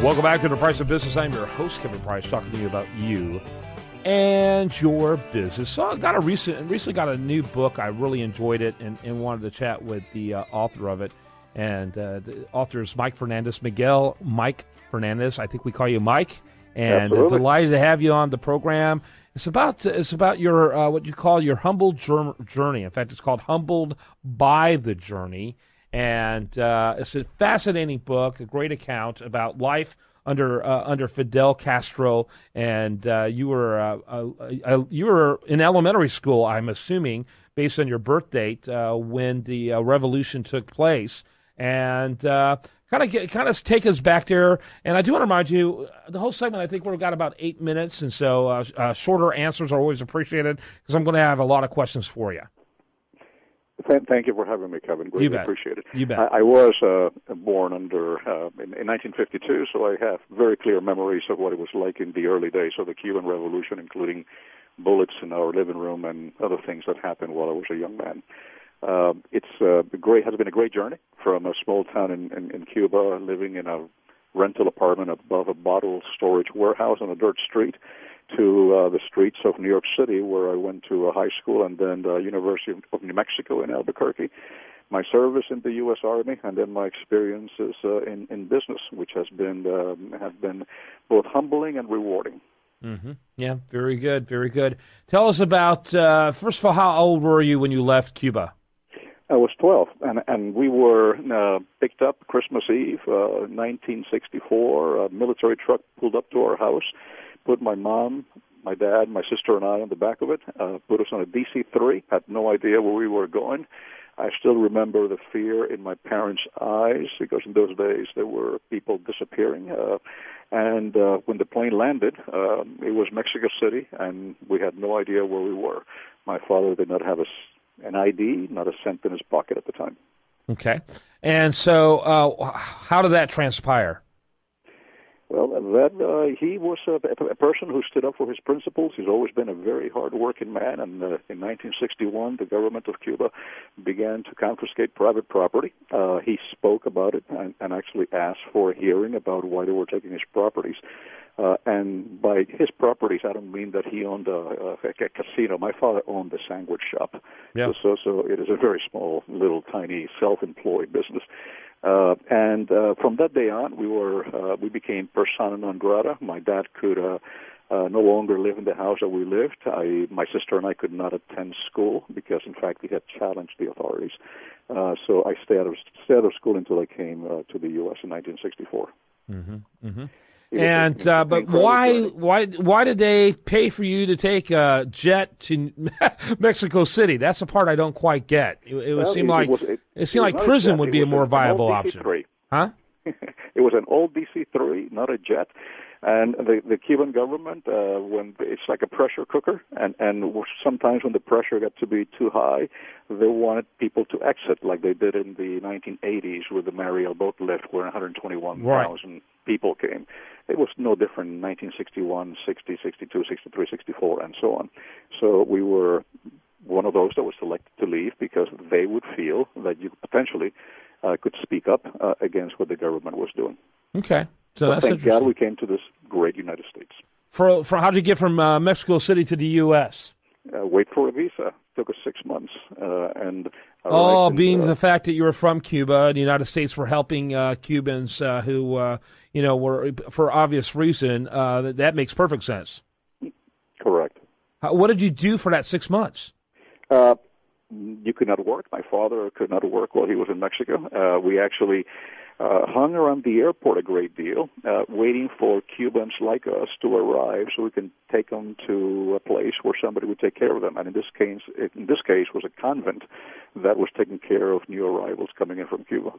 Welcome back to The Price of Business. I'm your host, Kevin Price, talking to you about you and your business. So I got recently got a new book. I really enjoyed it and wanted to chat with the author of it. And the author is Mike Fernandez, Mike Fernandez. I think we call you Mike. And delighted to have you on the program. It's about your what you call your humble journey. In fact, it's called Humbled by the Journey. And it's a fascinating book, a great account about life under Fidel Castro. And you were in elementary school, I'm assuming, based on your birth date, when the revolution took place. And kind of take us back there. And I do want to remind you, the whole segment, I think we've got about 8 minutes, and so shorter answers are always appreciated because I'm going to have a lot of questions for you. Thank you for having me, Kevin. Greatly appreciate it. You bet. I was born in 1952, so I have very clear memories of what it was like in the early days of the Cuban Revolution, including bullets in our living room and other things that happened while I was a young man. Has been a great journey from a small town in Cuba, living in a rental apartment above a bottle storage warehouse on a dirt street, to the streets of New York City, where I went to a high school, and then the University of New Mexico in Albuquerque, my service in the U.S. Army, and then my experiences in business, which have been both humbling and rewarding. Mm-hmm. Yeah, very good, very good. Tell us about, first of all, how old were you when you left Cuba? I was 12, and we were picked up Christmas Eve, 1964. A military truck pulled up to our house, put my mom, my dad, my sister, and I on the back of it, put us on a DC-3, had no idea where we were going. I still remember the fear in my parents' eyes, because in those days there were people disappearing. And when the plane landed, it was Mexico City, and we had no idea where we were. My father did not have an ID, not a cent in his pocket at the time. Okay. And so how did that transpire? Well, he was a person who stood up for his principles. He's always been a very hard-working man, and in 1961, the government of Cuba began to confiscate private property. He spoke about it and actually asked for a hearing about why they were taking his properties. And by his properties, I don't mean that he owned a casino. My father owned a sandwich shop. Yeah. So it is a very small, little, tiny, self-employed business. And from that day on, we became persona non grata. My dad could no longer live in the house that we lived. My sister and I could not attend school because, in fact, we had challenged the authorities. So I stayed out of school until I came to the U.S. in 1964. Mm-hmm. Mm-hmm. And but why did they pay for you to take a jet to Mexico City? That's the part I don't quite get. It seemed like prison would be a more viable option. Huh? It was an old DC-3, not a jet. And the Cuban government, when it's like a pressure cooker, and sometimes when the pressure got to be too high, they wanted people to exit, like they did in the 1980s with the Mariel boat lift, where 121,000 people came. It was no different in 1961, 60, 62, 63, 64, and so on. So we were one of those that was selected to leave because they would feel that you potentially could speak up against what the government was doing. Okay. So that's thank God we came to this great United States. For how did you get from Mexico City to the U.S.? Wait for a visa. Took us 6 months. Being the fact that you were from Cuba, the United States were helping Cubans who, were, for obvious reason, that makes perfect sense. Correct. What did you do for that 6 months? You could not work. My father could not work while he was in Mexico. We actually hung around the airport a great deal, waiting for Cubans like us to arrive so we can take them to a place where somebody would take care of them. And in this case was a convent that was taking care of new arrivals coming in from Cuba.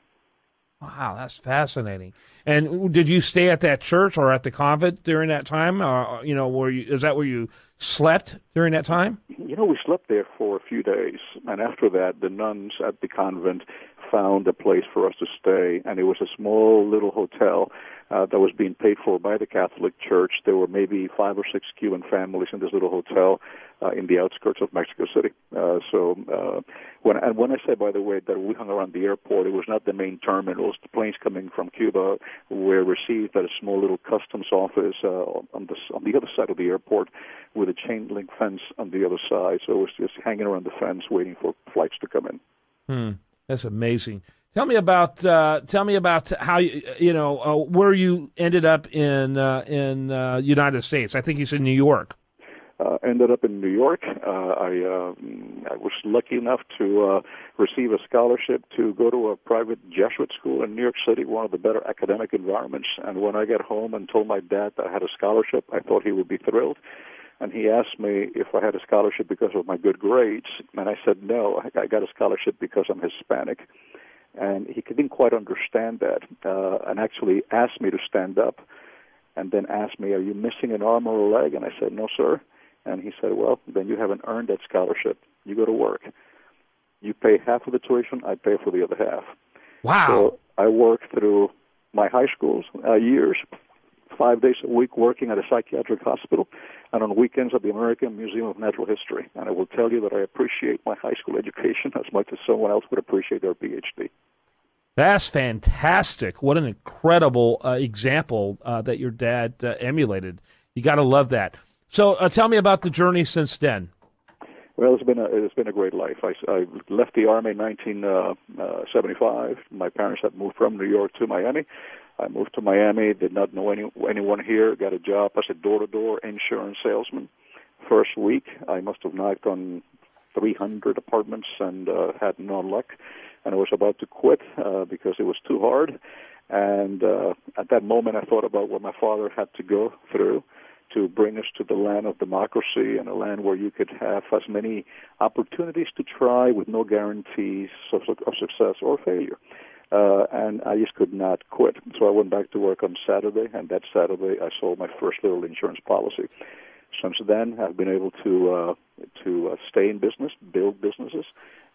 Wow, that's fascinating. And did you stay at that church or at the convent during that time? Is that where you slept during that time? We slept there for a few days, and after that, the nuns at the convent found a place for us to stay, and it was a small little hotel that was being paid for by the Catholic Church. There were maybe 5 or 6 Cuban families in this little hotel in the outskirts of Mexico City. When I say, by the way, that we hung around the airport, it was not the main terminals. The planes coming from Cuba were received at a small little customs office on the other side of the airport with a chain link fence on the other side. So it was just hanging around the fence waiting for flights to come in. That's amazing. Tell me about how where you ended up in United States. I think you said New York. Ended up in New York. I was lucky enough to receive a scholarship to go to a private Jesuit school in New York City, one of the better academic environments. And when I got home and told my dad that I had a scholarship, I thought he would be thrilled. And he asked me if I had a scholarship because of my good grades, and I said no, I got a scholarship because I'm Hispanic. And he didn't quite understand that, and actually asked me to stand up, and then asked me, "Are you missing an arm or a leg?" And I said, "No, sir." And he said, "Well, then you haven't earned that scholarship. You go to work. You pay half of the tuition, I pay for the other half." Wow. So I worked through my high school's years, 5 days a week working at a psychiatric hospital, and on weekends at the American Museum of Natural History. And I will tell you that I appreciate my high school education as much as someone else would appreciate their PhD. That's fantastic. What an incredible example that your dad emulated. You got to love that. So tell me about the journey since then. Well, it's been a great life. I left the Army in 1975. My parents had moved from New York to Miami. I moved to Miami, did not know anyone here, got a job as a door-to-door insurance salesman. First week, I must have knocked on 300 apartments and had no luck. And I was about to quit because it was too hard. And at that moment, I thought about what my father had to go through to bring us to the land of democracy and a land where you could have as many opportunities to try with no guarantees of success or failure. And I just could not quit. So I went back to work on Saturday, and that Saturday I sold my first little insurance policy. Since then, I've been able to stay in business, build businesses,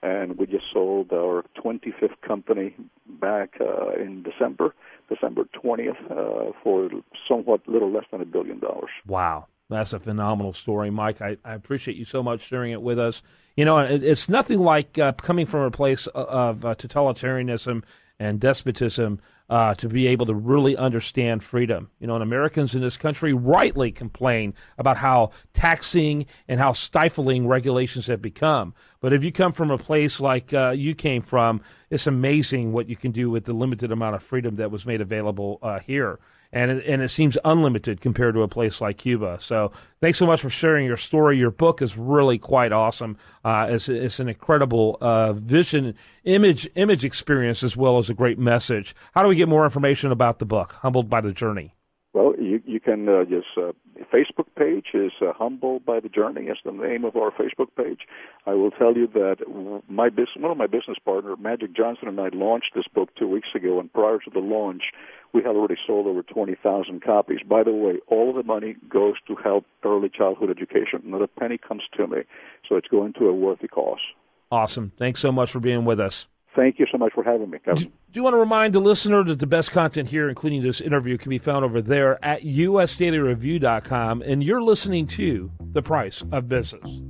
and we just sold our 25th company back in December 20th, for somewhat little less than $1 billion. Wow. That's a phenomenal story, Mike. I appreciate you so much sharing it with us. It's nothing like coming from a place of totalitarianism and despotism to be able to really understand freedom. And Americans in this country rightly complain about how taxing and how stifling regulations have become. But if you come from a place like you came from, it's amazing what you can do with the limited amount of freedom that was made available here. And it seems unlimited compared to a place like Cuba. So thanks so much for sharing your story. Your book is really quite awesome. It's an incredible image experience as well as a great message. How do we get more information about the book, Humbled by the Journey? Well, you can Facebook page is Humbled by the Journey. It's the name of our Facebook page. I will tell you that one of my business partner, Magic Johnson, and I launched this book 2 weeks ago, and prior to the launch, we had already sold over 20,000 copies. By the way, all of the money goes to help early childhood education. Not a penny comes to me, so it's going to a worthy cause. Awesome. Thanks so much for being with us. Thank you so much for having me, Kevin. Do you want to remind the listener that the best content here, including this interview, can be found over there at usdailyreview.com, and you're listening to The Price of Business.